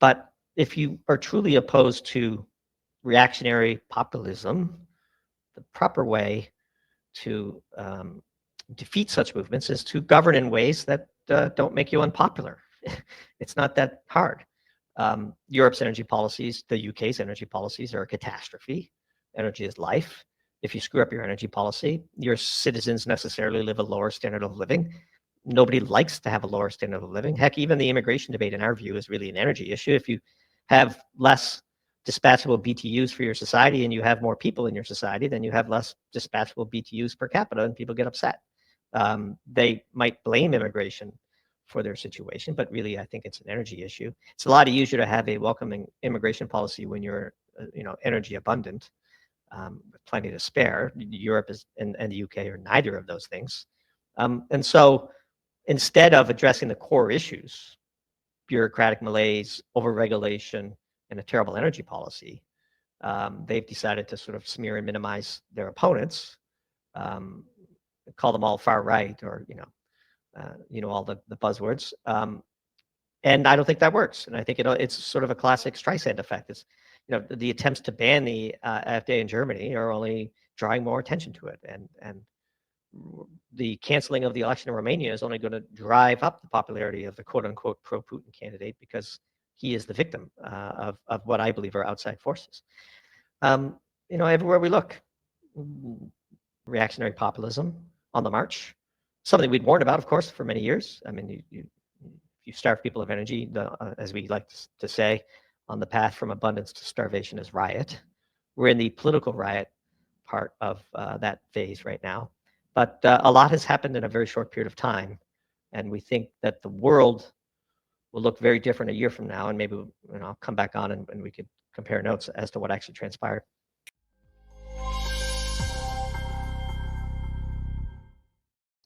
But if you are truly opposed to reactionary populism, the proper way to defeat such movements is to govern in ways that don't make you unpopular. It's not that hard. Europe's energy policies, the UK's energy policies are a catastrophe. Energy is life. If you screw up your energy policy, your citizens necessarily live a lower standard of living. Nobody likes to have a lower standard of living. Heck, even the immigration debate, in our view, is really an energy issue. If you have less dispatchable BTUs for your society and you have more people in your society, then you have less dispatchable BTUs per capita and people get upset. They might blame immigration for their situation, but really I think it's an energy issue. It's a lot easier to have a welcoming immigration policy when you're energy abundant, with plenty to spare. Europe is and the UK are neither of those things. And so instead of addressing the core issues, bureaucratic malaise, overregulation, and a terrible energy policy, they've decided to sort of smear and minimize their opponents, call them all far right, or all the buzzwords. And I don't think that works. And I think it's sort of a classic Streisand effect. It's the attempts to ban the AfD in Germany are only drawing more attention to it, and the canceling of the election in Romania is only going to drive up the popularity of the quote-unquote pro-Putin candidate because he is the victim of what I believe are outside forces. Everywhere we look, reactionary populism on the march, something we'd warned about, of course, for many years. I mean, if you starve people of energy, as we like to say, on the path from abundance to starvation is riot. We're in the political riot part of that phase right now. But a lot has happened in a very short period of time, and we think that the world will look very different a year from now, and maybe I'll come back on and we could compare notes as to what actually transpired.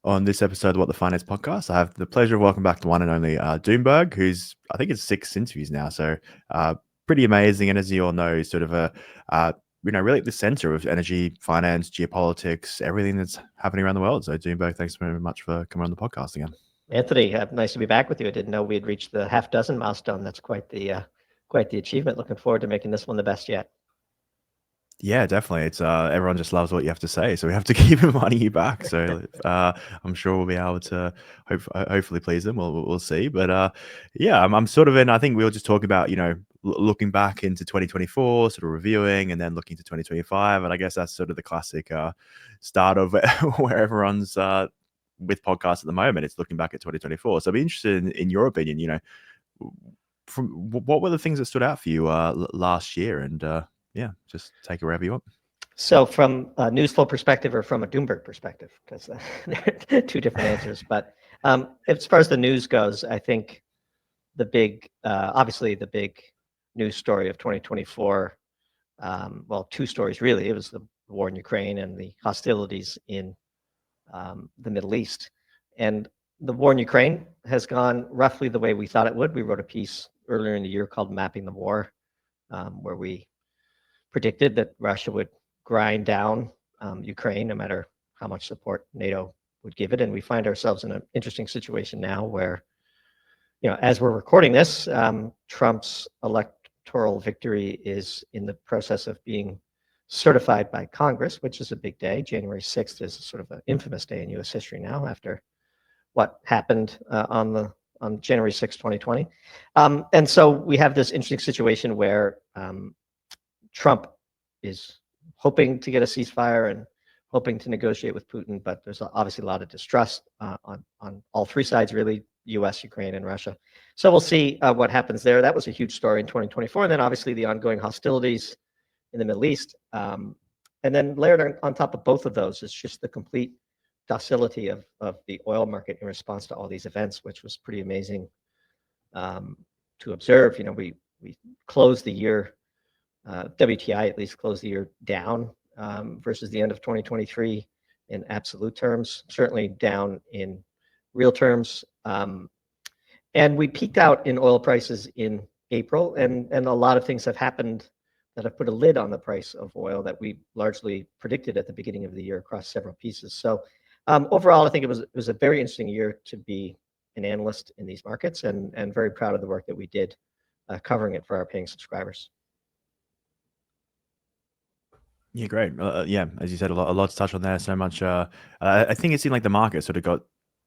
On this episode of What the Finance Podcast, I have the pleasure of welcoming back the one and only Doomberg, who's, I think it's 6 interviews now, so pretty amazing. And as you all know, sort of really at the center of energy, finance, geopolitics, everything that's happening around the world. So Doomberg, thanks very much for coming on the podcast again. Anthony, nice to be back with you. I didn't know we had reached the half dozen milestone. That's quite the achievement. Looking forward to making this one the best yet. Yeah, definitely. It's everyone just loves what you have to say, so we have to keep inviting you back. So I'm sure we'll be able to hopefully please them. We'll see. But yeah, I'm sort of in. I think we were just talking about looking back into 2024, sort of reviewing, and then looking to 2025. And I guess that's sort of the classic start of where everyone's with podcasts at the moment. It's looking back at 2024. So I'd be interested in your opinion. From what were the things that stood out for you last year, and yeah, just take it wherever you want. So from a news flow perspective or from a Doomberg perspective, because they're two different answers. But as far as the news goes, I think obviously the big news story of 2024, well, two stories really. It was the war in Ukraine and the hostilities in the Middle East. And the war in Ukraine has gone roughly the way we thought it would. We wrote a piece earlier in the year called Mapping the War, where we predicted that Russia would grind down Ukraine no matter how much support NATO would give it. And we find ourselves in an interesting situation now where, as we're recording this, Trump's electoral victory is in the process of being certified by Congress, which is a big day. January 6th is sort of an infamous day in U.S. history now after what happened on January 6, 2020. And so we have this interesting situation where Trump is hoping to get a ceasefire and hoping to negotiate with Putin, but there's obviously a lot of distrust on all three sides, really, U.S., Ukraine, and Russia. So we'll see what happens there. That was a huge story in 2024. And then obviously the ongoing hostilities in the Middle East. And then layered on top of both of those is just the complete docility of the oil market in response to all these events, which was pretty amazing to observe. We closed the year, WTI at least closed the year down versus the end of 2023 in absolute terms, certainly down in real terms. And we peaked out in oil prices in April, and a lot of things have happened that have put a lid on the price of oil that we largely predicted at the beginning of the year across several pieces. So overall, I think it was a very interesting year to be an analyst in these markets, and very proud of the work that we did covering it for our paying subscribers. Yeah, great. Yeah, as you said, a lot to touch on there. So much. I think it seemed like the market sort of got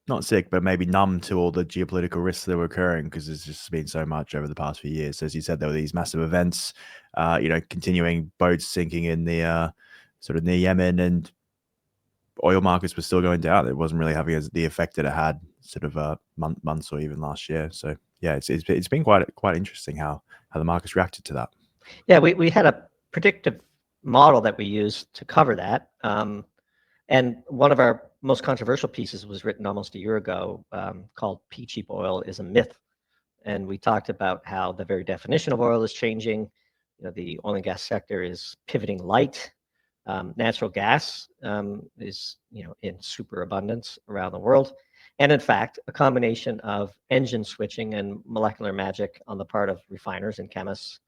not sick, but maybe numb to all the geopolitical risks that were occurring because there's just been so much over the past few years. So as you said, there were these massive events, continuing boats sinking in the sort of near Yemen, and oil markets were still going down. It wasn't really having the effect that it had sort of months or even last year. So yeah, it's been quite interesting how the markets reacted to that. Yeah, we had a predictive model that we used to cover that. And one of our most controversial pieces was written almost a year ago, called "Pea Cheap Oil is a Myth." And we talked about how the very definition of oil is changing. The oil and gas sector is pivoting light. Natural gas is in super abundance around the world. And in fact, a combination of engine switching and molecular magic on the part of refiners and chemists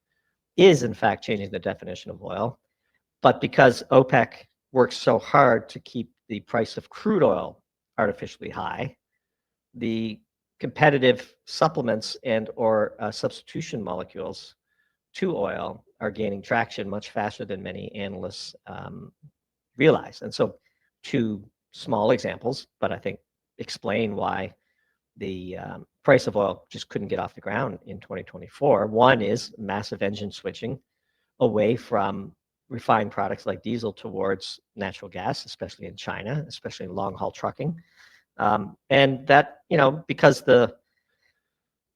is in fact changing the definition of oil. But because OPEC works so hard to keep the price of crude oil artificially high, the competitive supplements and or substitution molecules to oil are gaining traction much faster than many analysts realize. And so two small examples, but I think explain why the price of oil just couldn't get off the ground in 2024. One is massive engine switching away from refined products like diesel towards natural gas, especially in China, especially in long-haul trucking. And that, because the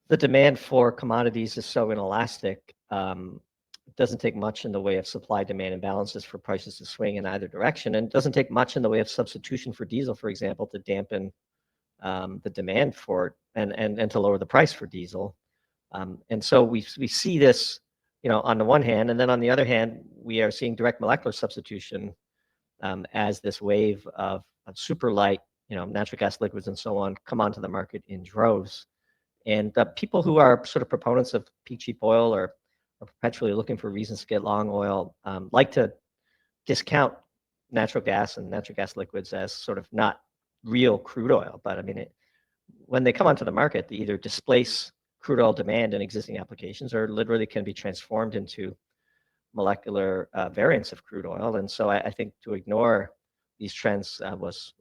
demand for commodities is so inelastic, it doesn't take much in the way of supply-demand imbalances for prices to swing in either direction, and it doesn't take much in the way of substitution for diesel, for example, to dampen the demand for and to lower the price for diesel. And so we see this, on the one hand, and then on the other hand, we are seeing direct molecular substitution as this wave of super light, natural gas liquids and so on come onto the market in droves. And people who are sort of proponents of peak cheap oil or are perpetually looking for reasons to get long oil like to discount natural gas and natural gas liquids as sort of not real crude oil. But I mean, when they come onto the market, they either displace crude oil demand in existing applications or literally can be transformed into molecular variants of crude oil. And so I think to ignore these trends was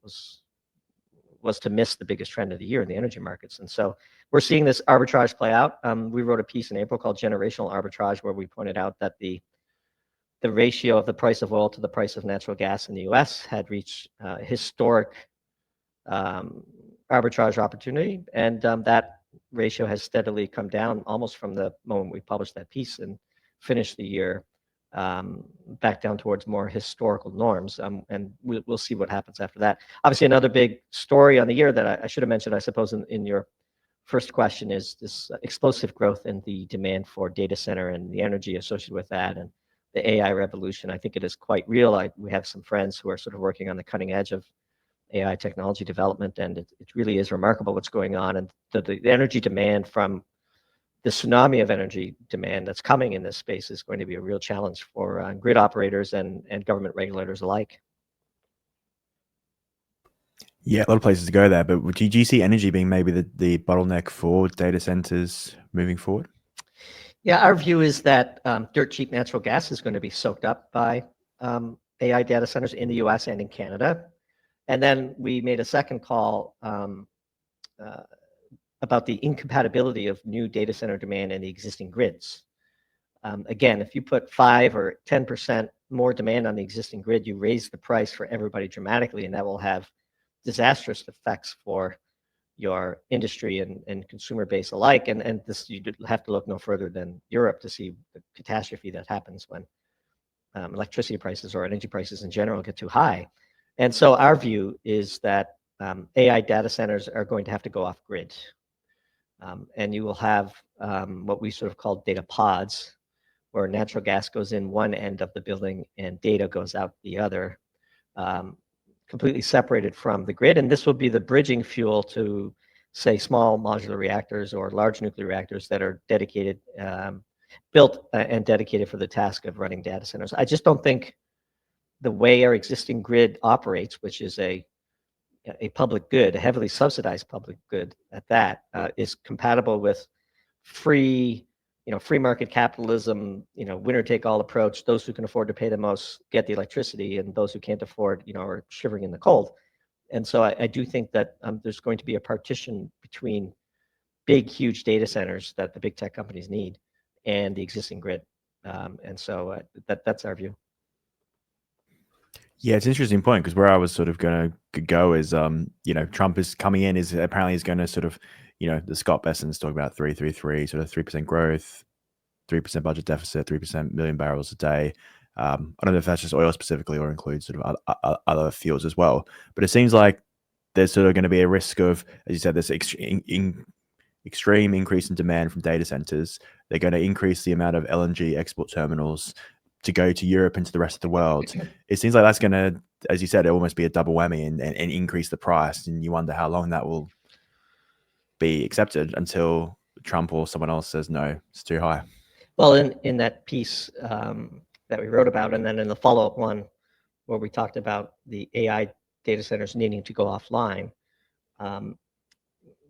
to miss the biggest trend of the year in the energy markets. And so we're seeing this arbitrage play out. We wrote a piece in April called Generational Arbitrage, where we pointed out that the ratio of the price of oil to the price of natural gas in the US had reached historic arbitrage opportunity. And that ratio has steadily come down almost from the moment we published that piece and finished the year back down towards more historical norms. And we'll see what happens after that. Obviously, another big story on the year that I should have mentioned, I suppose, in your first question is this explosive growth in the demand for data center and the energy associated with that and the AI revolution. I think it is quite real. We have some friends who are sort of working on the cutting edge of AI technology development, and it really is remarkable what's going on. And the energy demand from the tsunami of energy demand that's coming in this space is going to be a real challenge for grid operators and government regulators alike. Yeah, a lot of places to go there, but do you see energy being maybe the bottleneck for data centers moving forward? Yeah, our view is that dirt cheap natural gas is going to be soaked up by AI data centers in the US and in Canada. And then we made a second call about the incompatibility of new data center demand and the existing grids. Again, if you put 5 or 10% more demand on the existing grid, you raise the price for everybody dramatically, and that will have disastrous effects for your industry and consumer base alike. And this, you have to look no further than Europe to see the catastrophe that happens when electricity prices or energy prices in general get too high. And so our view is that AI data centers are going to have to go off grid. And you will have what we sort of call data pods, where natural gas goes in one end of the building and data goes out the other, completely separated from the grid. And this will be the bridging fuel to, say, small modular reactors or large nuclear reactors that are dedicated, built and dedicated for the task of running data centers. I just don't think the way our existing grid operates, which is a public good, a heavily subsidized public good at that, is compatible with free free market capitalism, winner take all approach. Those who can afford to pay the most get the electricity, and those who can't afford, are shivering in the cold. And so I do think that there's going to be a partition between big, huge data centers that the big tech companies need and the existing grid. And so that's our view. Yeah, it's an interesting point, because where I was sort of going to go is, Trump is coming in, is going to sort of, the Scott Besson's talking about 333, sort of 3% growth, 3% budget deficit, 3% million barrels a day. I don't know if that's just oil specifically or includes sort of other fuels as well. But it seems like there's sort of going to be a risk of, as you said, this extreme increase in demand from data centers. They're going to increase the amount of LNG export terminals to go to Europe and to the rest of the world. It seems like that's going to, as you said, almost be a double whammy and increase the price. And you wonder how long that will be accepted until Trump or someone else says, no, it's too high. Well, in that piece that we wrote about, and then in the follow-up one where we talked about the AI data centers needing to go offline,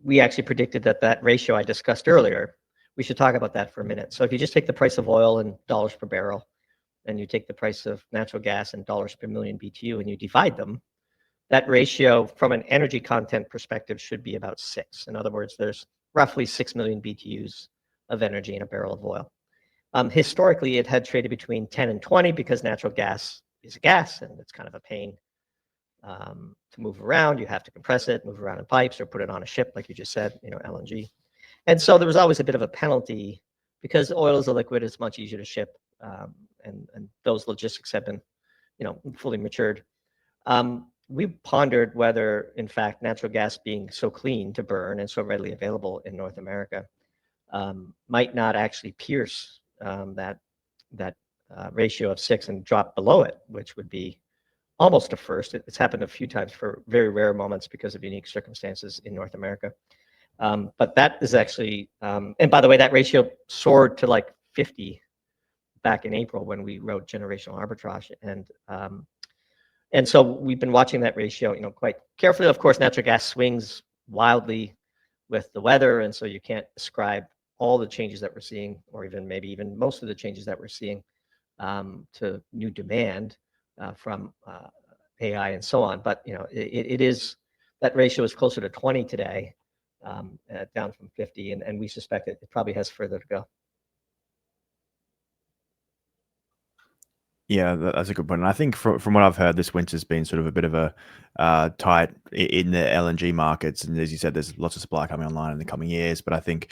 we actually predicted that ratio I discussed earlier. We should talk about that for a minute. So if you just take the price of oil in dollars per barrel, and you take the price of natural gas in dollars per million BTU, and you divide them, that ratio from an energy content perspective should be about 6. In other words, there's roughly 6 million BTUs of energy in a barrel of oil. Historically, it had traded between 10 and 20 because natural gas is a gas, and it's kind of a pain to move around. You have to compress it, move around in pipes, or put it on a ship, like you just said, LNG. And so there was always a bit of a penalty because oil is a liquid; it's much easier to ship, and those logistics have been, fully matured. We pondered whether, in fact, natural gas being so clean to burn and so readily available in North America might not actually pierce that ratio of 6 and drop below it, which would be almost a first. It's happened a few times for very rare moments because of unique circumstances in North America. But that is actually, and by the way, that ratio soared to like 50 back in April when we wrote Generational Arbitrage. And so we've been watching that ratio, quite carefully. Of course, natural gas swings wildly with the weather, and so you can't ascribe all the changes that we're seeing, or maybe even most of the changes that we're seeing, to new demand from AI and so on. But it is, that ratio is closer to 20 today, down from 50, and we suspect it probably has further to go. Yeah, that's a good point. And I think from what I've heard, this winter's been sort of a bit of a tight in the LNG markets. And as you said, there's lots of supply coming online in the coming years. But I think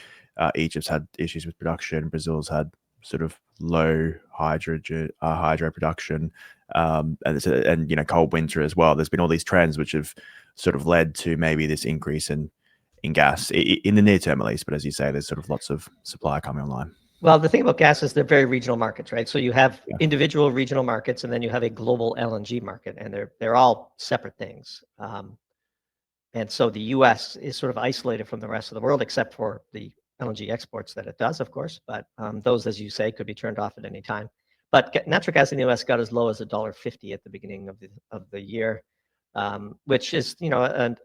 Egypt's had issues with production. Brazil's had sort of low hydro production, and cold winter as well. There's been all these trends which have sort of led to maybe this increase in gas in the near term, at least. But as you say, there's sort of lots of supply coming online. Well, the thing about gas is they're very regional markets, right? So you have individual regional markets, and then you have a global LNG market, and they're all separate things. And so the U.S. is sort of isolated from the rest of the world, except for the LNG exports that it does, of course. But those, as you say, could be turned off at any time. But natural gas in the U.S. got as low as $1.50 at the beginning of the year, which is an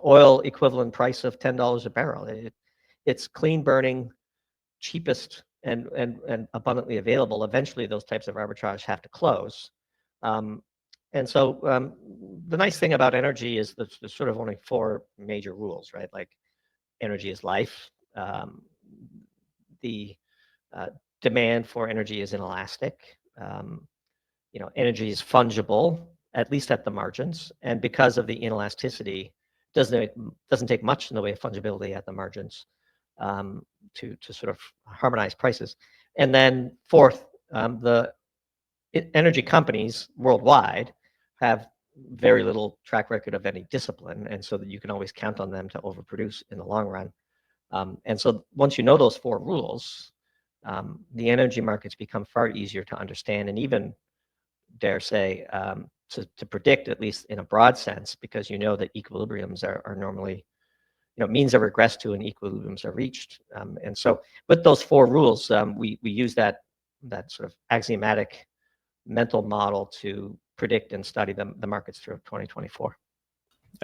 oil equivalent price of $10 a barrel. It's clean burning, cheapest and abundantly available. Eventually, those types of arbitrage have to close. And so the nice thing about energy is that there's sort of only 4 major rules, right? Like energy is life. The demand for energy is inelastic. Energy is fungible, at least at the margins. And because of the inelasticity, doesn't take much in the way of fungibility at the margins to sort of harmonize prices. And then fourth, the energy companies worldwide have very little track record of any discipline, and so that you can always count on them to overproduce in the long run. And so once you know those 4 rules, the energy markets become far easier to understand and even, dare say, to predict, at least in a broad sense, because that equilibriums are normally, means are regressed to and equilibriums are reached. And so with those 4 rules, we use that sort of axiomatic mental model to predict and study the markets through 2024.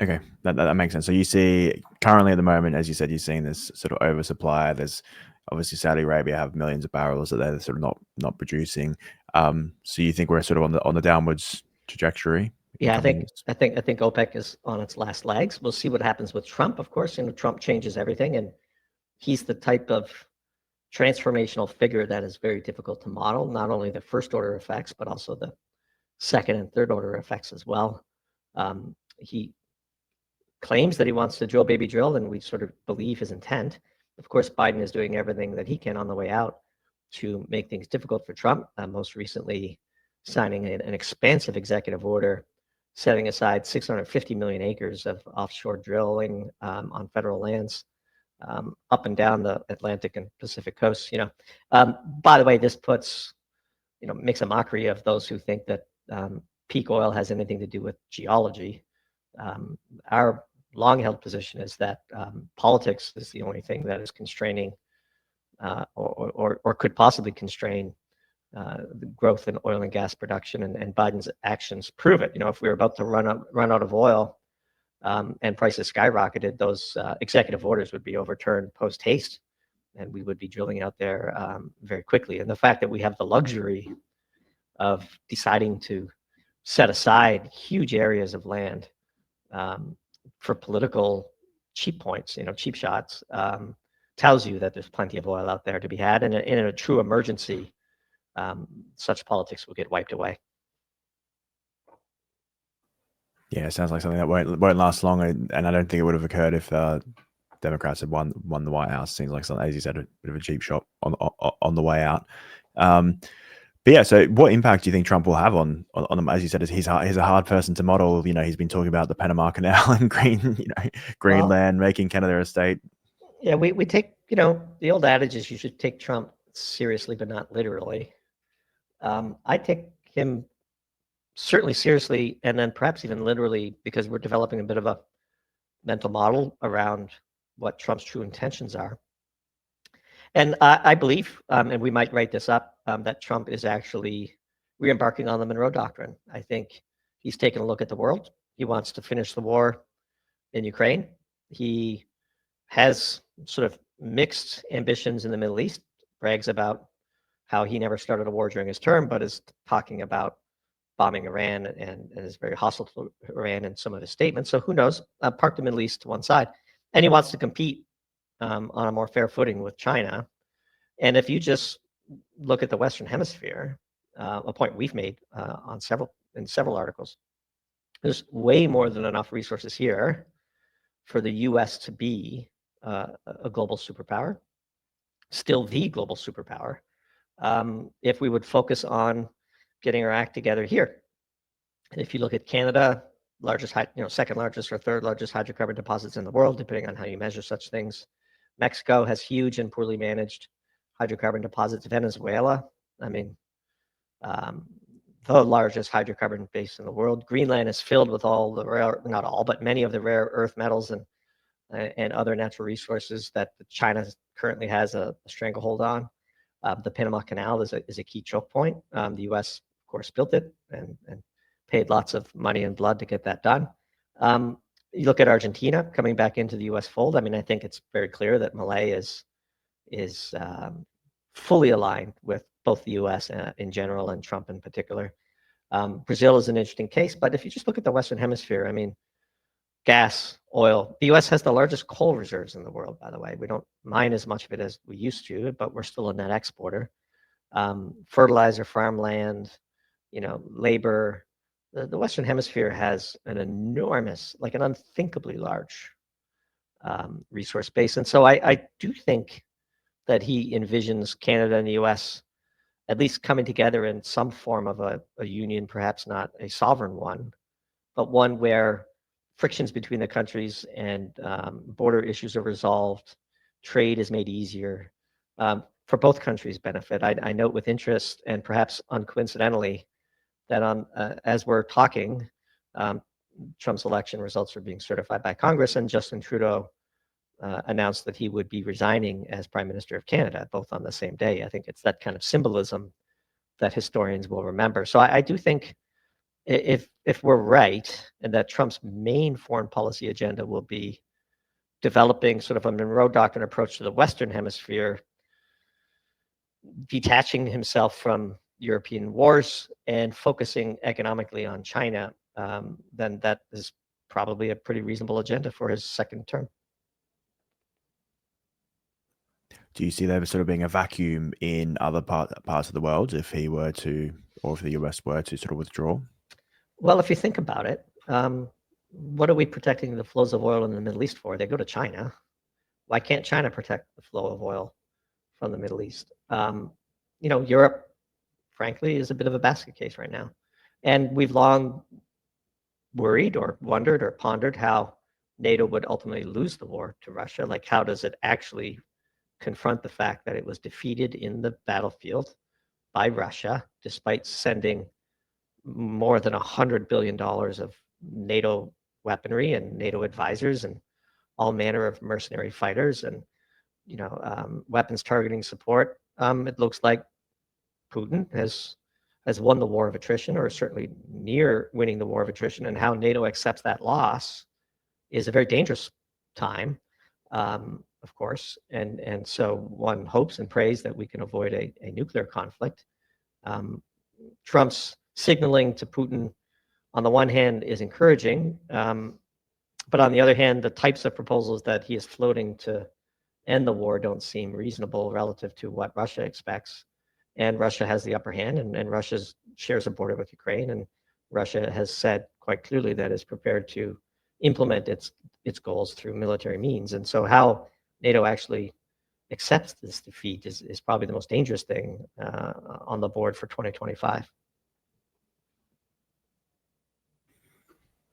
Okay, that makes sense. So you see currently at the moment, as you said, you're seeing this sort of oversupply. There's Obviously, Saudi Arabia have millions of barrels that they're sort of not producing. So you think we're sort of on the downwards trajectory? Yeah, I think OPEC is on its last legs. We'll see what happens with Trump, of course. Trump changes everything, and he's the type of transformational figure that is very difficult to model, not only the first order effects, but also the second and third order effects as well. He claims that he wants to drill, baby, drill, and we sort of believe his intent. Of course, Biden is doing everything that he can on the way out to make things difficult for Trump, most recently signing an expansive executive order setting aside 650 million acres of offshore drilling on federal lands up and down the Atlantic and Pacific coasts. By the way, this makes a mockery of those who think that peak oil has anything to do with geology. Our long-held position is that politics is the only thing that is constraining or could possibly constrain the growth in oil and gas production, and Biden's actions prove it. If we were about to run out of oil and prices skyrocketed, those executive orders would be overturned post haste, and we would be drilling out there very quickly. And the fact that we have the luxury of deciding to set aside huge areas of land for political cheap points, cheap shots, tells you that there's plenty of oil out there to be had. And in a true emergency, such politics will get wiped away. Yeah, it sounds like something that won't last long, and I don't think it would have occurred if Democrats had won the White House. Seems like something, as you said, a bit of a cheap shot on the way out. But yeah, so what impact do you think Trump will have on them? As you said, he's a hard person to model. He's been talking about the Panama Canal and Greenland, making Canada a state. Yeah, we take, the old adage is you should take Trump seriously, but not literally. I take him certainly seriously, and then perhaps even literally, because we're developing a bit of a mental model around what Trump's true intentions are. And I believe, and we might write this up, that Trump is actually re-embarking on the Monroe Doctrine. I think he's taken a look at the world. He wants to finish the war in Ukraine. He has sort of mixed ambitions in the Middle East, brags about how he never started a war during his term, but is talking about bombing Iran and is very hostile to Iran in some of his statements. So who knows? Park the Middle East to one side. And he wants to compete on a more fair footing with China. And if you just look at the Western Hemisphere, a point we've made in several articles, there's way more than enough resources here for the U.S. to be a global superpower, still the global superpower, if we would focus on getting our act together here. And if you look at Canada, second largest or third largest hydrocarbon deposits in the world, depending on how you measure such things. Mexico has huge and poorly managed hydrocarbon deposits. Venezuela, the largest hydrocarbon base in the world. Greenland is filled with all the not all, but many of the rare earth metals and other natural resources that China currently has a stranglehold on. The Panama Canal is a key choke point. The U.S., of course, built it and paid lots of money and blood to get that done. You look at Argentina coming back into the U.S. fold. I think it's very clear that Malay is fully aligned with both the U.S. In general and Trump in particular. Brazil is an interesting case, but if you just look at the Western Hemisphere, gas, oil. The U.S. has the largest coal reserves in the world, by the way. We don't mine as much of it as we used to, but we're still a net exporter. Fertilizer, farmland, labor. The Western Hemisphere has an enormous, an unthinkably large resource base. And so I do think that he envisions Canada and the U.S. at least coming together in some form of a union, perhaps not a sovereign one, but one where frictions between the countries and border issues are resolved, trade is made easier for both countries' benefit. I note with interest and perhaps uncoincidentally that as we're talking, Trump's election results are being certified by Congress, and Justin Trudeau announced that he would be resigning as Prime Minister of Canada, both on the same day. I think it's that kind of symbolism that historians will remember. So I do think if we're right, and that Trump's main foreign policy agenda will be developing sort of a Monroe Doctrine approach to the Western Hemisphere, detaching himself from European wars and focusing economically on China, then that is probably a pretty reasonable agenda for his second term. Do you see there sort of being a vacuum in other parts of the world if he were to, or if the US were to sort of withdraw? Well, if you think about it, what are we protecting the flows of oil in the Middle East for? They go to China. Why can't China protect the flow of oil from the Middle East? Europe, frankly, is a bit of a basket case right now. And we've long worried or wondered or pondered how NATO would ultimately lose the war to Russia. Like, how does it actually confront the fact that it was defeated in the battlefield by Russia, despite sending more than $100 billion of NATO weaponry and NATO advisors and all manner of mercenary fighters and weapons targeting support? It looks like Putin has won the war of attrition, or certainly near winning the war of attrition, and how NATO accepts that loss is a very dangerous time, of course. And so one hopes and prays that we can avoid a nuclear conflict. Trump's signaling to Putin, on the one hand, is encouraging, but on the other hand, the types of proposals that he is floating to end the war don't seem reasonable relative to what Russia expects. And Russia has the upper hand, and Russia shares a border with Ukraine, and Russia has said quite clearly that it's prepared to implement its goals through military means. And so how NATO actually accepts this defeat is probably the most dangerous thing on the board for 2025.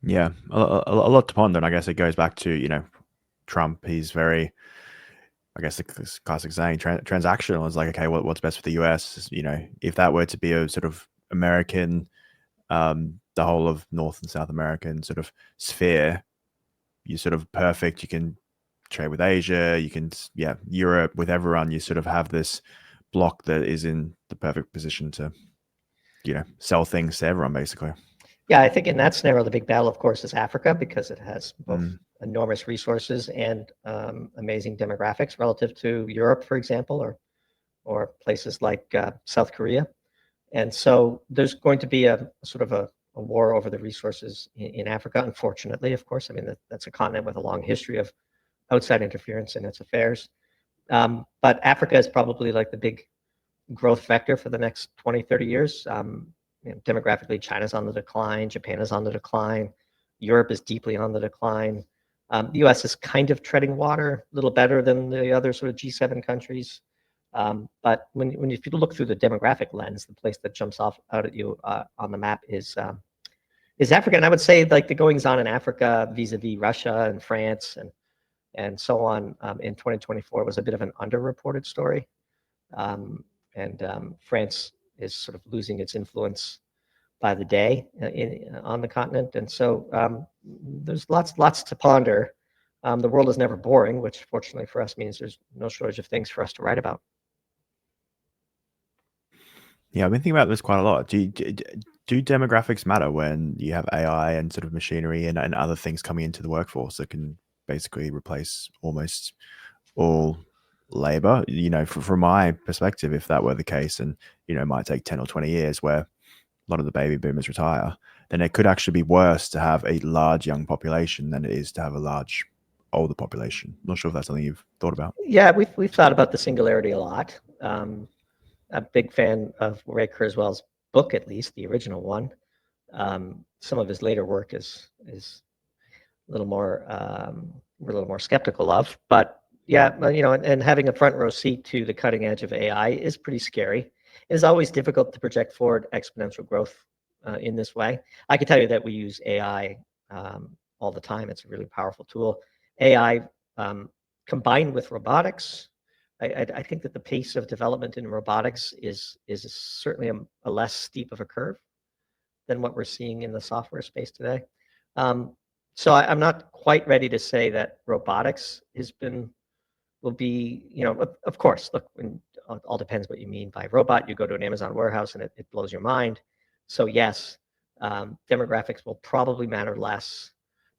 Yeah, a lot to ponder, and I guess it goes back to Trump. He's very, I guess, the classic saying, transactional. Is like, okay, what's best for the US? If that were to be a sort of American, the whole of North and South American sort of sphere, you're sort of perfect. You can trade with Asia, you can, Europe, with everyone. You sort of have this block that is in the perfect position to, sell things to everyone, basically. Yeah, I think in that scenario, the big battle, of course, is Africa, because it has both enormous resources and amazing demographics relative to Europe, for example, or places like South Korea. And so there's going to be a sort of a war over the resources in Africa, unfortunately, of course. I mean, that's a continent with a long history of outside interference in its affairs. But Africa is probably like the big growth vector for the next 20, 30 years. Demographically, China's on the decline, Japan is on the decline, Europe is deeply on the decline. The US is kind of treading water a little better than the other sort of G7 countries. But if you look through the demographic lens, the place that jumps out at you on the map is Africa. And I would say, like, the goings on in Africa vis-a-vis Russia and France and so on in 2024 was a bit of an underreported story. France is sort of losing its influence by the day on the continent. And so there's lots to ponder. The world is never boring, which fortunately for us means there's no shortage of things for us to write about. Yeah, I've been thinking about this quite a lot. Do demographics matter when you have AI and sort of machinery and other things coming into the workforce that can basically replace almost all labor? From my perspective, if that were the case, and it might take 10 or 20 years where a lot of the baby boomers retire, then it could actually be worse to have a large young population than it is to have a large older population. Not sure if that's something you've thought about. Yeah, we've thought about the singularity a lot. A big fan of Ray Kurzweil's book, at least the original one. Some of his later work is a little more we're a little more skeptical of. But yeah, and having a front row seat to the cutting edge of AI is pretty scary. It is always difficult to project forward exponential growth in this way. I can tell you that we use AI all the time. It's a really powerful tool. AI combined with robotics, I think that the pace of development in robotics is certainly a less steep of a curve than what we're seeing in the software space today. So I'm not quite ready to say that robotics will be, of course, look, it all depends what you mean by robot. You go to an Amazon warehouse and it blows your mind. So yes, demographics will probably matter less,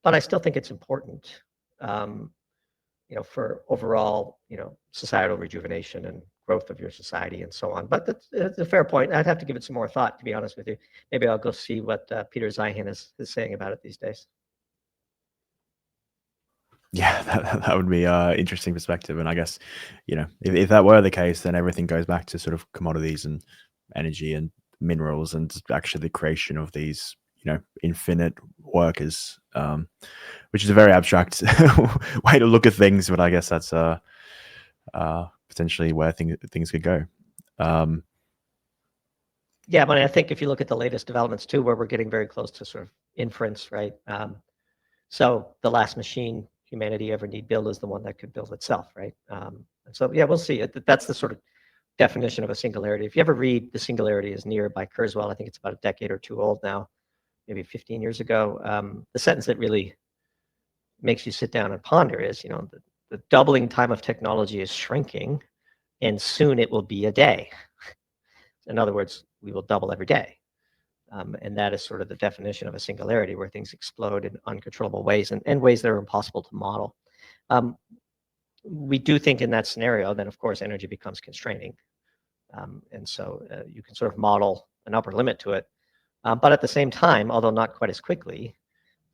but I still think it's important, for overall, societal rejuvenation and growth of your society and so on. But that's a fair point. I'd have to give it some more thought, to be honest with you. Maybe I'll go see what Peter Zeihan is saying about it these days. Yeah, that would be interesting perspective. And I guess, if that were the case, then everything goes back to sort of commodities and energy and minerals and actually the creation of these, infinite workers, which is a very abstract way to look at things. But I guess that's potentially where things could go. Yeah, but I think if you look at the latest developments too, where we're getting very close to sort of inference, right? So the last machine humanity ever need build is the one that could build itself, right? And so yeah, we'll see. That's the sort of definition of a singularity. If you ever read The Singularity is Near by Kurzweil, I think it's about a decade or two old now, maybe 15 years ago. The sentence that really makes you sit down and ponder is, the doubling time of technology is shrinking, and soon it will be a day. In other words, we will double every day. And that is sort of the definition of a singularity, where things explode in uncontrollable ways and ways that are impossible to model. We do think in that scenario, then of course energy becomes constraining. And so you can sort of model an upper limit to it. But at the same time, although not quite as quickly,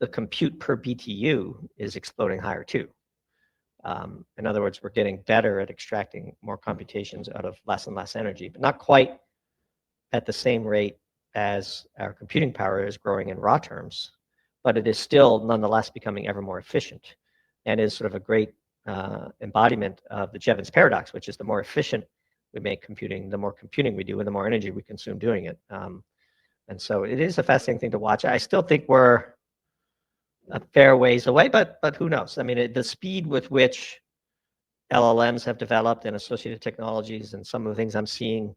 the compute per BTU is exploding higher too. In other words, we're getting better at extracting more computations out of less and less energy, but not quite at the same rate as our computing power is growing in raw terms, but it is still nonetheless becoming ever more efficient, and is sort of a great embodiment of the Jevons paradox, which is the more efficient we make computing, the more computing we do, and the more energy we consume doing it. And so it is a fascinating thing to watch. I still think we're a fair ways away, but who knows? I mean, the speed with which LLMs have developed and associated technologies, and some of the things I'm seeing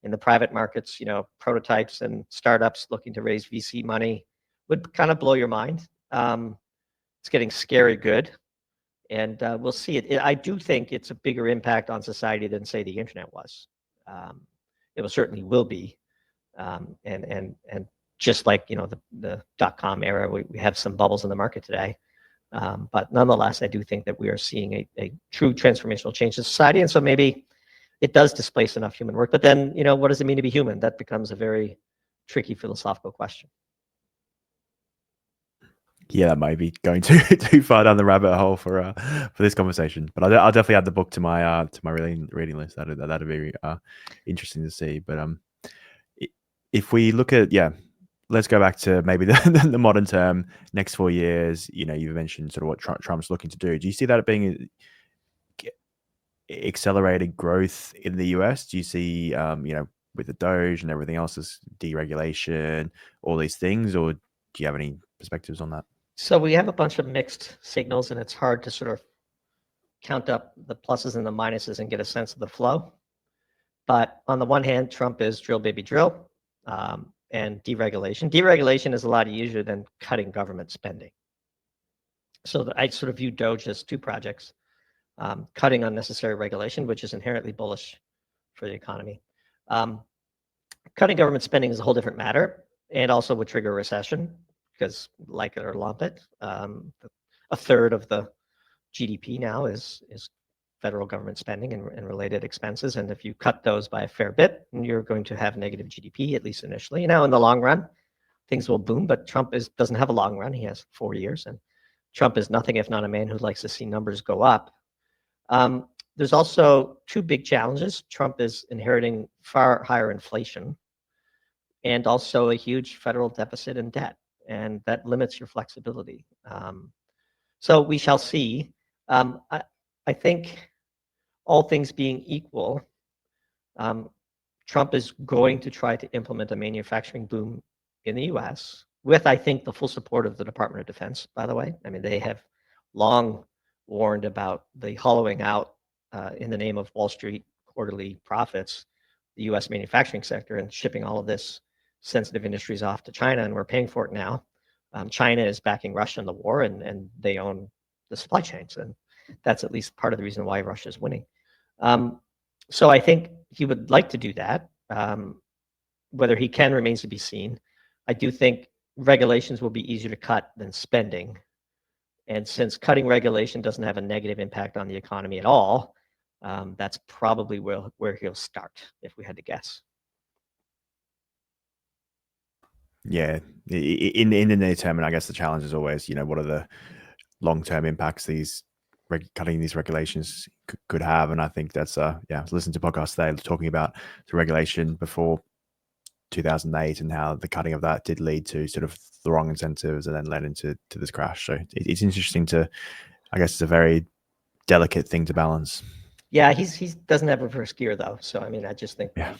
in the private markets, prototypes and startups looking to raise VC money, would kind of blow your mind. It's getting scary good, and we'll see it. I do think it's a bigger impact on society than, say, the internet was. It certainly will be, and just like the .com era, we have some bubbles in the market today. But nonetheless, I do think that we are seeing a true transformational change in society, and so maybe it does displace enough human work. But then, what does it mean to be human? That becomes a very tricky philosophical question. Yeah, that might be going too far down the rabbit hole for this conversation. But I'll definitely add the book to my reading list. That'd be interesting to see. But if we look at let's go back to maybe the modern term, next 4 years. You've mentioned sort of what Trump's looking to do. Do you see that being accelerated growth in the US? Do you see, with the Doge and everything else, is deregulation, all these things, or do you have any perspectives on that? So we have a bunch of mixed signals, and it's hard to sort of count up the pluses and the minuses and get a sense of the flow. But on the one hand, Trump is drill, baby, drill, and deregulation. Deregulation is a lot easier than cutting government spending. So I sort of view Doge as two projects. Cutting unnecessary regulation, which is inherently bullish for the economy. Cutting government spending is a whole different matter, and also would trigger a recession, because like it or lump it, a third of the GDP now is federal government spending and related expenses. And if you cut those by a fair bit, you're going to have negative GDP, at least initially. Now, in the long run, things will boom, but Trump doesn't have a long run. He has 4 years, and Trump is nothing if not a man who likes to see numbers go up. There's also two big challenges. Trump is inheriting far higher inflation, and also a huge federal deficit and debt, and that limits your flexibility. So we shall see. I think all things being equal, Trump is going to try to implement a manufacturing boom in the US with, I think, the full support of the Department of Defense, by the way. I mean, they have long warned about the hollowing out in the name of Wall Street quarterly profits, the US manufacturing sector, and shipping all of this sensitive industries off to China, and we're paying for it now. China is backing Russia in the war, and they own the supply chains, and that's at least part of the reason why Russia is winning. So I think he would like to do that. Whether he can remains to be seen. I do think regulations will be easier to cut than spending. And since cutting regulation doesn't have a negative impact on the economy at all, That's probably where he'll start, if we had to guess. Yeah, in the near term, and I guess the challenge is always, what are the long-term impacts these cutting these regulations could have? And I think that's listen to podcasts today talking about the regulation before 2008 and how the cutting of that did lead to sort of the wrong incentives and then led into this crash. So it's interesting I guess it's a very delicate thing to balance. Yeah, he doesn't have reverse gear though, so I mean, I just think Yeah.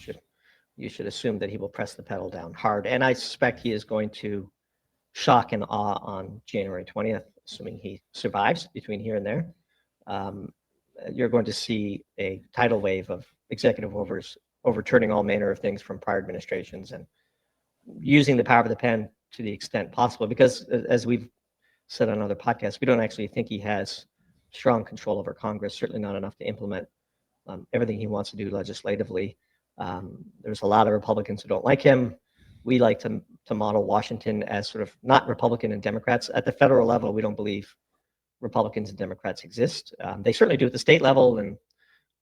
you should assume that he will press the pedal down hard, and I suspect he is going to shock and awe on January 20th, assuming he survives between here and there. You're going to see a tidal wave of executive orders overturning all manner of things from prior administrations and using the power of the pen to the extent possible, because as we've said on other podcasts, we don't actually think he has strong control over Congress, certainly not enough to implement everything he wants to do legislatively. There's a lot of Republicans who don't like him. We like to model Washington as sort of not Republican and Democrats. At the federal level, we don't believe Republicans and Democrats exist. They certainly do at the state level and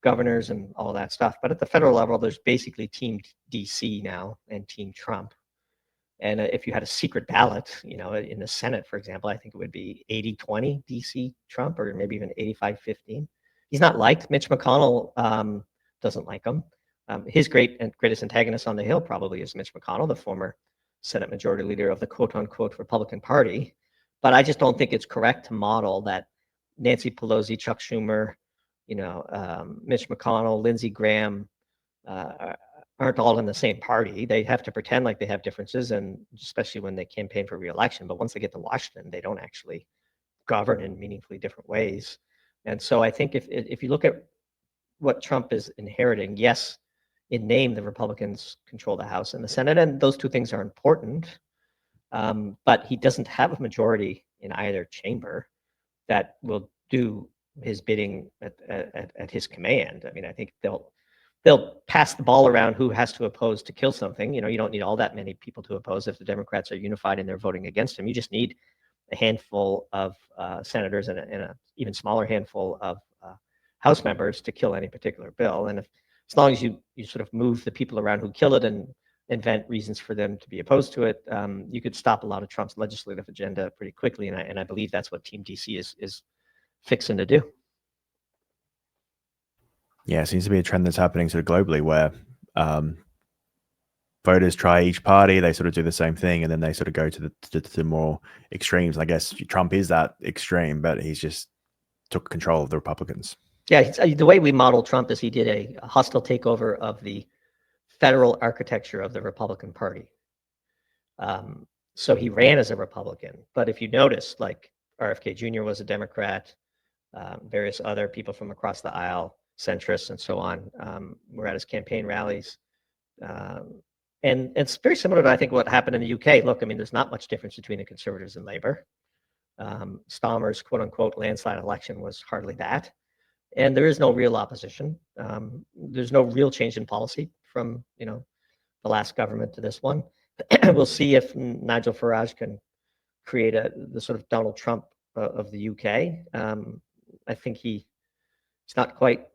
governors and all that stuff. But at the federal level, there's basically Team DC now and Team Trump. And if you had a secret ballot, in the Senate, for example, I think it would be 80-20 DC Trump, or maybe even 85-15. He's not liked. Mitch McConnell doesn't like him. His greatest antagonist on the Hill probably is Mitch McConnell, the former Senate Majority Leader of the quote-unquote Republican Party. But I just don't think it's correct to model that Nancy Pelosi, Chuck Schumer, Mitch McConnell, Lindsey Graham aren't all in the same party. They have to pretend like they have differences, and especially when they campaign for re-election. But once they get to Washington, they don't actually govern in meaningfully different ways. And so I think if you look at what Trump is inheriting, yes, in name, the Republicans control the House and the Senate, and those two things are important. But he doesn't have a majority in either chamber that will do his bidding at his command. I mean, I think they'll pass the ball around who has to oppose to kill something. You don't need all that many people to oppose if the Democrats are unified and they're voting against him. You just need a handful of senators and a even smaller handful of House members to kill any particular bill. And as long as you sort of move the people around who kill it and invent reasons for them to be opposed to it, you could stop a lot of Trump's legislative agenda pretty quickly. And I believe that's what Team DC is fixing to do. Yeah, it seems to be a trend that's happening sort of globally where voters try each party, they sort of do the same thing, and then they sort of go to the more extremes. I guess Trump is that extreme, but he's just took control of the Republicans. Yeah, the way we model Trump is he did a hostile takeover of the federal architecture of the Republican Party. So he ran as a Republican. But if you notice, like RFK Jr. was a Democrat, various other people from across the aisle, centrists and so on, were at his campaign rallies. And it's very similar to, I think, what happened in the UK. Look, I mean, there's not much difference between the Conservatives and Labour. Stammer's quote-unquote landslide election was hardly that. And there is no real opposition. There's no real change in policy from, the last government to this one. We'll see if Nigel Farage can create the sort of Donald Trump of the UK. I think he's not quite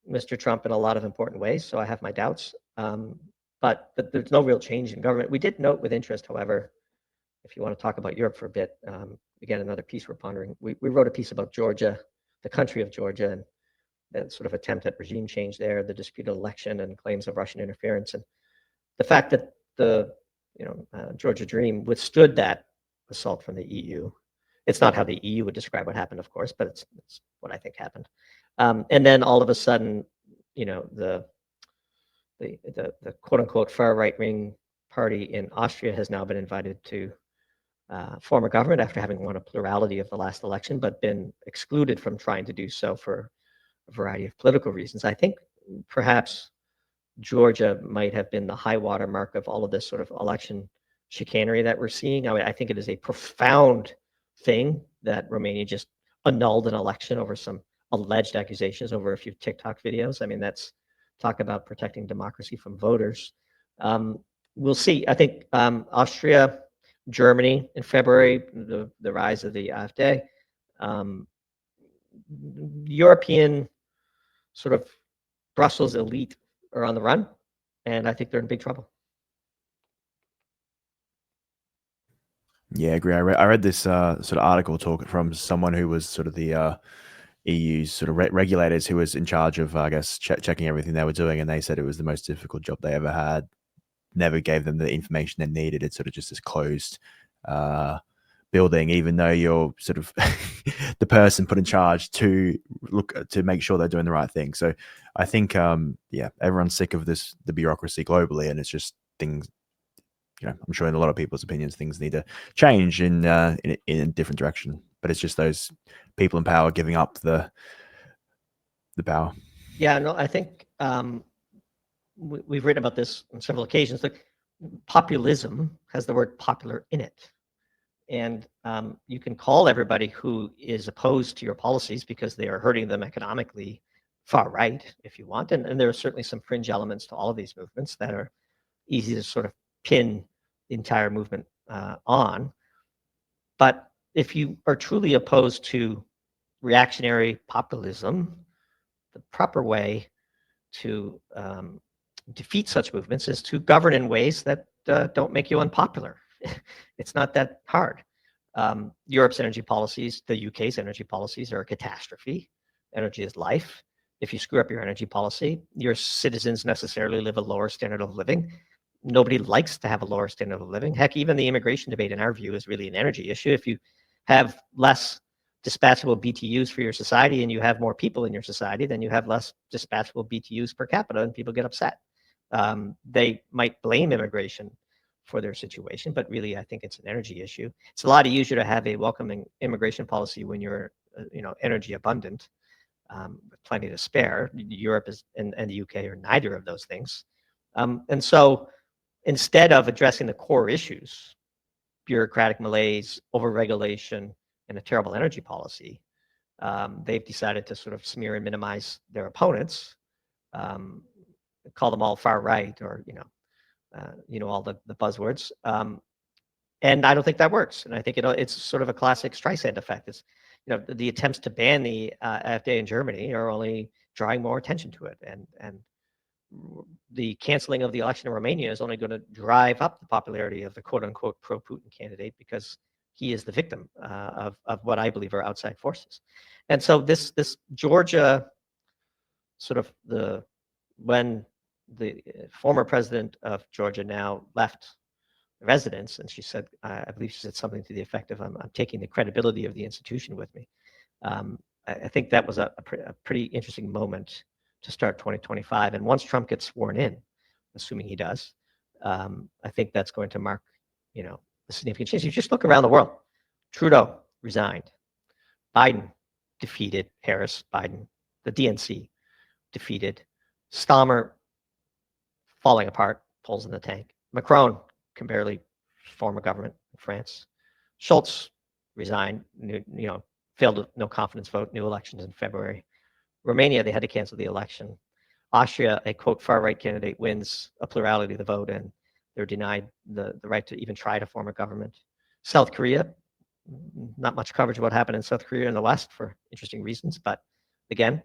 Mr. Trump in a lot of important ways, so I have my doubts. But there's no real change in government. We did note with interest, however, if you want to talk about Europe for a bit, again, another piece we're pondering. We wrote a piece about Georgia, the country of Georgia, and that sort of attempt at regime change there, the disputed election and claims of Russian interference. And the fact that the Georgia Dream withstood that assault from the EU. It's not how the EU would describe what happened, of course, but it's what I think happened. And then all of a sudden, the quote unquote far right wing party in Austria has now been invited to form a government after having won a plurality of the last election, but been excluded from trying to do so for a variety of political reasons. I think perhaps Georgia might have been the high water mark of all of this sort of election chicanery that we're seeing. I mean, I think it is a profound thing that Romania just annulled an election over some alleged accusations over a few TikTok videos. I mean, that's talk about protecting democracy from voters. We'll see. I think Austria, Germany in February, the rise of the AfD, European sort of Brussels elite are on the run, and I think they're in big trouble. Yeah, I agree. I read this sort of article talk from someone who was sort of the EU's sort of regulators who was in charge of, I guess, checking everything they were doing, and they said it was the most difficult job they ever had. Never gave them the information they needed. It's sort of just this closed building, even though you're sort of the person put in charge to look to make sure they're doing the right thing. So I think, yeah, everyone's sick of the bureaucracy globally, and it's just things. I'm sure in a lot of people's opinions, things need to change in a different direction. But it's just those people in power giving up the power. Yeah, no, I think we've written about this on several occasions. Like, populism has the word popular in it. And you can call everybody who is opposed to your policies because they are hurting them economically far right, if you want. And there are certainly some fringe elements to all of these movements that are easy to sort of pin the entire movement on. But if you are truly opposed to reactionary populism, the proper way to defeat such movements is to govern in ways that don't make you unpopular. It's not that hard. Europe's energy policies, the UK's energy policies are a catastrophe. Energy is life. If you screw up your energy policy, your citizens necessarily live a lower standard of living. Nobody likes to have a lower standard of living. Heck, even the immigration debate, in our view, is really an energy issue. If you have less dispatchable BTUs for your society and you have more people in your society, then you have less dispatchable BTUs per capita, and people get upset. They might blame immigration for their situation, but really I think it's an energy issue. It's a lot easier to have a welcoming immigration policy when you're energy abundant, with plenty to spare. Europe and the UK are neither of those things. And so instead of addressing the core issues, bureaucratic malaise, overregulation, and a terrible energy policy, they've decided to sort of smear and minimize their opponents, call them all far right, or all the buzzwords. And I don't think that works. And I think it's sort of a classic Streisand effect. It's the attempts to ban the AfD in Germany are only drawing more attention to it, and the canceling of the election in Romania is only going to drive up the popularity of the quote-unquote pro-Putin candidate, because he is the victim of what I believe are outside forces. And so this Georgia, sort of when the former president of Georgia now left residence, and she said, I believe she said something to the effect of, I'm taking the credibility of the institution with me. I think that was a pretty interesting moment to start 2025. And once Trump gets sworn in, assuming he does, I think that's going to mark, a significant change. You just look around the world. Trudeau resigned. Biden defeated Harris. Biden, the DNC defeated. Stammer falling apart, holes in the tank. Macron can barely form a government in France. Schultz resigned, failed no confidence vote, new elections in February. Romania, they had to cancel the election. Austria, a quote far right candidate wins a plurality of the vote, and they're denied the right to even try to form a government. South Korea, not much coverage of what happened in South Korea in the West for interesting reasons, but again,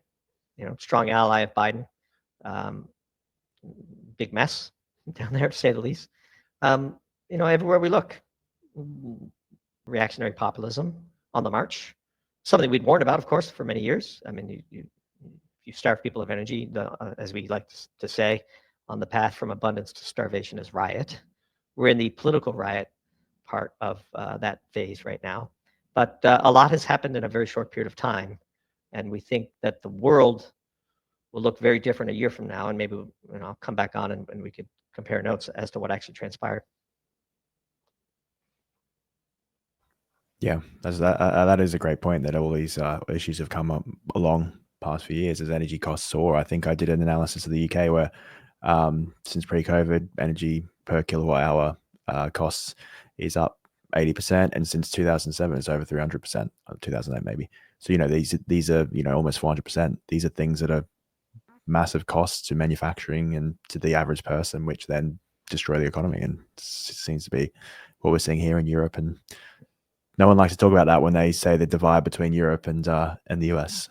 strong ally of Biden. Big mess down there, to say the least. Everywhere we look, reactionary populism on the march. Something we'd warned about, of course, for many years. I mean, if you starve people of energy, as we like to say, on the path from abundance to starvation is riot. We're in the political riot part of that phase right now. But a lot has happened in a very short period of time, and we think that the world will look very different a year from now, and maybe I'll come back on and we could compare notes as to what actually transpired. Yeah, that is a great point, that all these issues have come up along past few years as energy costs soar. I think I did an analysis of the UK where since pre-COVID, energy per kilowatt hour costs is up 80%, and since 2007 it's over 300%, 2008 maybe. So these are almost 400%. These are things that are massive costs to manufacturing and to the average person, which then destroy the economy. And it seems to be what we're seeing here in Europe. And no one likes to talk about that when they say the divide between Europe and the US.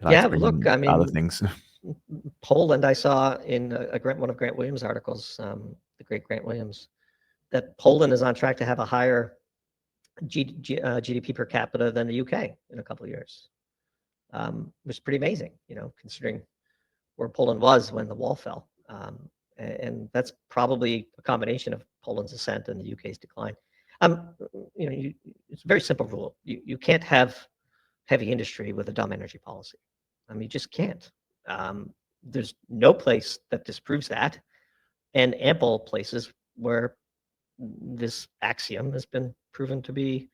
Yeah, but look, I mean, other things. Poland, I saw in one of Grant Williams' articles, the great Grant Williams, that Poland is on track to have a higher GDP per capita than the UK in a couple of years, which is pretty amazing, considering where Poland was when the wall fell. And that's probably a combination of Poland's ascent and the UK's decline. It's a very simple rule. You can't have heavy industry with a dumb energy policy. You just can't. There's no place that disproves that, and ample places where this axiom has been proven to be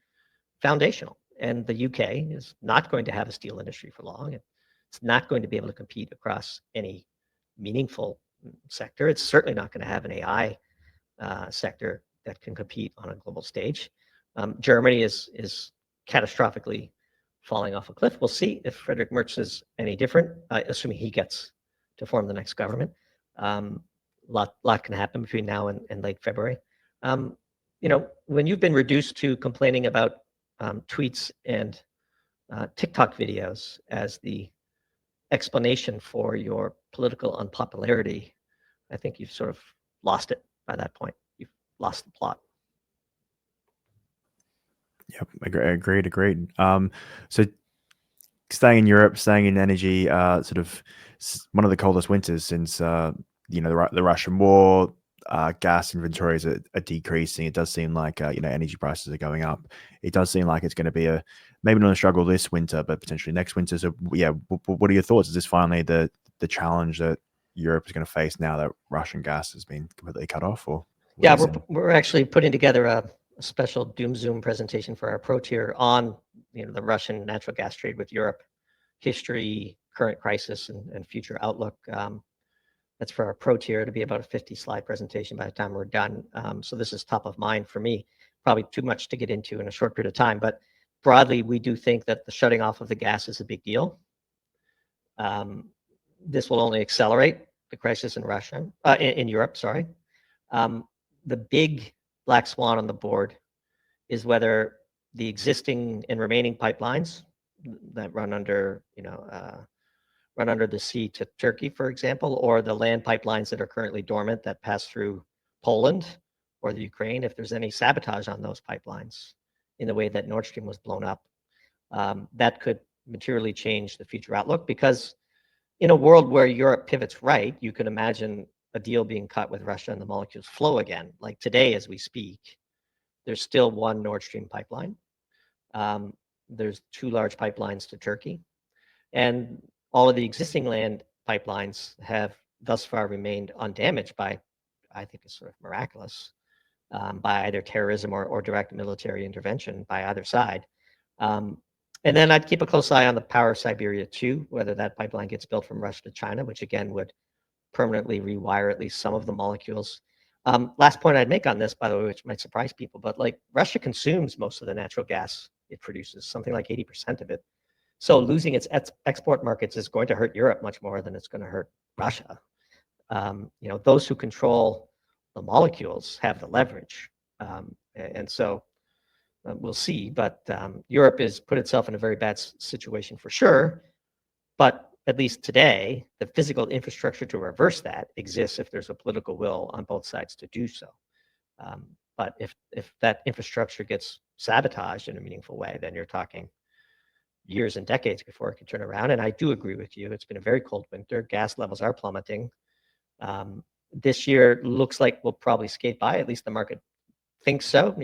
foundational. And the UK is not going to have a steel industry for long. It's not going to be able to compete across any meaningful sector. It's certainly not going to have an AI sector that can compete on a global stage. Germany is catastrophically falling off a cliff. We'll see if Friedrich Merz is any different, assuming he gets to form the next government. Lot can happen between now and late February. When you've been reduced to complaining about tweets and TikTok videos as the explanation for your political unpopularity, I think you've sort of lost it by that point. You've lost the plot. Yep, agreed. So staying in Europe, staying in energy, sort of one of the coldest winters since the Russian war. Gas inventories are decreasing. It does seem like energy prices are going up. It does seem like it's going to be maybe not a struggle this winter, but potentially next winter. So yeah, what are your thoughts? Is this finally the challenge that Europe is going to face now that Russian gas has been completely cut off? Or yeah, we're actually putting together a special Doom Zoom presentation for our approach here on the Russian natural gas trade with Europe, history, current crisis, and future outlook. That's for our approach here. It'll be about a 50-slide presentation by the time we're done. So this is top of mind for me. Probably too much to get into in a short period of time, but broadly, we do think that the shutting off of the gas is a big deal. This will only accelerate the crisis in in Europe. Sorry. The big black swan on the board is whether the existing and remaining pipelines that run under the sea to Turkey, for example, or the land pipelines that are currently dormant that pass through Poland or the Ukraine, if there's any sabotage on those pipelines in the way that Nord Stream was blown up, that could materially change the future outlook. Because in a world where Europe pivots right, you can imagine a deal being cut with Russia and the molecules flow again. Like today, as we speak, there's still one Nord Stream pipeline. There's 2 large pipelines to Turkey. And all of the existing land pipelines have thus far remained undamaged by, I think it's sort of miraculous, by either terrorism or direct military intervention by either side. And then I'd keep a close eye on the Power Siberia 2, whether that pipeline gets built from Russia to China, which again would permanently rewire at least some of the molecules. Last point I'd make on this, by the way, which might surprise people, but like Russia consumes most of the natural gas it produces, something like 80% of it. So losing its export markets is going to hurt Europe much more than it's going to hurt Russia. Those who control the molecules have the leverage. And so we'll see. But Europe has put itself in a very bad situation for sure. But at least today, the physical infrastructure to reverse that exists if there's a political will on both sides to do so. But if that infrastructure gets sabotaged in a meaningful way, then you're talking years and decades before it can turn around. And I do agree with you. It's been a very cold winter. Gas levels are plummeting. This year looks like we'll probably skate by. At least the market thinks so.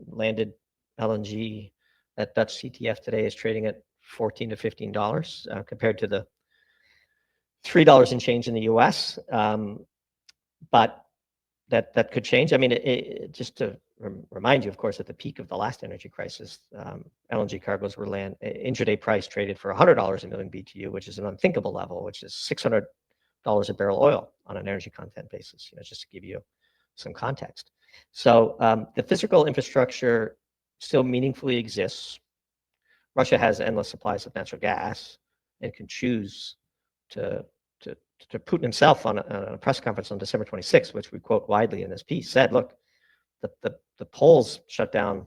Landed LNG at Dutch CTF today is trading at $14 to $15 compared to the $3 and change in the US. But that could change. I mean, just to remind you, of course, at the peak of the last energy crisis, LNG cargoes were intraday price traded for $100 a million BTU, which is an unthinkable level, which is $600 a barrel oil on an energy content basis, just to give you some context. So the physical infrastructure still meaningfully exists. Russia has endless supplies of natural gas and can choose to Putin himself on a press conference on December 26th, which we quote widely in this piece, said, look, the Poles shut down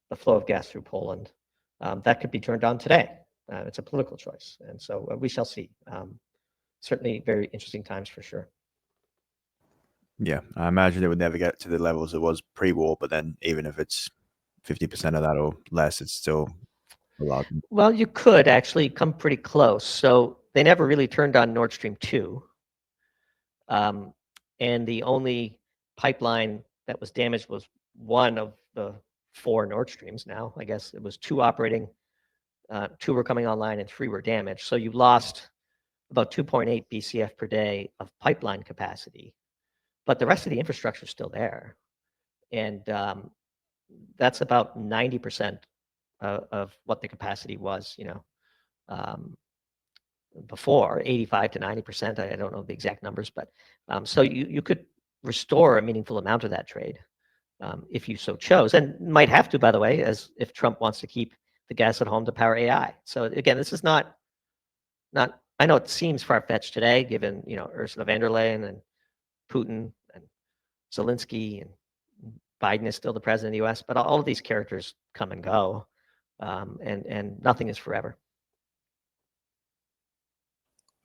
the flow of gas through Poland. That could be turned on today. It's a political choice. And so we shall see. certainly very interesting times for sure. Yeah, I imagine it would never get to the levels it was pre-war, but then even if it's 50% of that or less, it's still a lot. Well, you could actually come pretty close. So they never really turned on Nord Stream 2. And the only pipeline that was damaged was one of the 4 Nord Streams now. I guess it was 2 operating, 2 were coming online and 3 were damaged. So you lost about 2.8 BCF per day of pipeline capacity, but the rest of the infrastructure is still there. And that's about 90% of what the capacity was, before, 85 to 90%. I don't know the exact numbers, but so you could restore a meaningful amount of that trade if you so chose, and might have to, by the way, as if Trump wants to keep the gas at home to power AI. So again, this is not. I know it seems far-fetched today, given Ursula von der Leyen and Putin and Zelensky, and Biden is still the president of the U.S., but all of these characters come and go, and nothing is forever.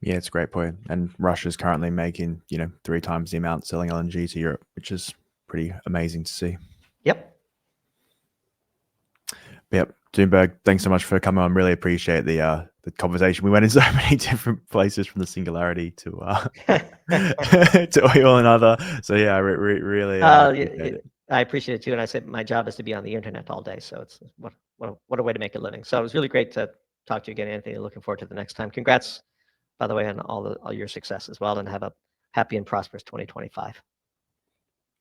Yeah, it's a great point. And Russia's currently making 3 times the amount selling LNG to Europe, which is pretty amazing to see. Yep. Yep. Doomberg, thanks so much for coming on. Really appreciate the conversation. We went in so many different places, from the singularity to to oil and other. So yeah, I really appreciate it. I appreciate it too. And I said my job is to be on the internet all day, so it's what a way to make a living. So it was really great to talk to you again, Anthony. Looking forward to the next time. Congrats, by the way, on all your success as well, and have a happy and prosperous 2025.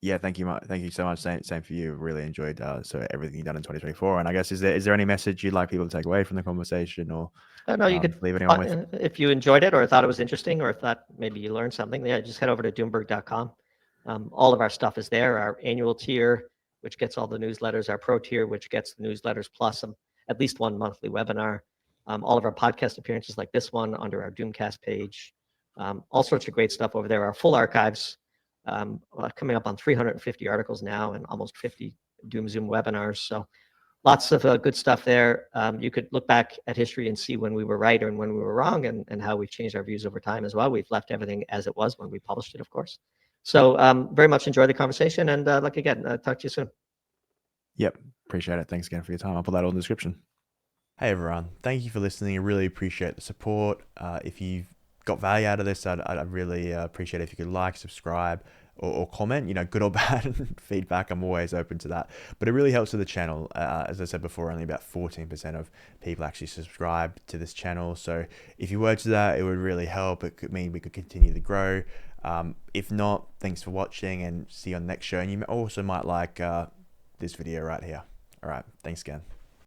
Yeah, thank you so much. Same for you. Really enjoyed everything you've done in 2024. And I guess is there any message you'd like people to take away from the conversation, or no, you could leave anyone with? If you enjoyed it or thought it was interesting or thought maybe you learned something, yeah, just head over to Doomberg.com. All of our stuff is there. Our annual tier, which gets all the newsletters, our pro tier, which gets the newsletters plus at least one monthly webinar. All of our podcast appearances like this one under our Doomcast page. All sorts of great stuff over there. Our full archives, coming up on 350 articles now and almost 50 Doom Zoom webinars. So lots of good stuff there. You could look back at history and see when we were right and when we were wrong, and how we've changed our views over time as well. We've left everything as it was when we published it, of course. So very much enjoy the conversation, and again, talk to you soon. Yep, appreciate it. Thanks again for your time. I'll put that all in the description. Hey everyone, thank you for listening. I really appreciate the support. If you've got value out of this, I'd really appreciate it if you could like, subscribe, or comment, good or bad feedback. I'm always open to that, but it really helps with the channel. As I said before, only about 14% of people actually subscribe to this channel. So if you were to that, it would really help. It could mean we could continue to grow. If not, thanks for watching, and see you on the next show. And you also might like this video right here. All right, thanks again.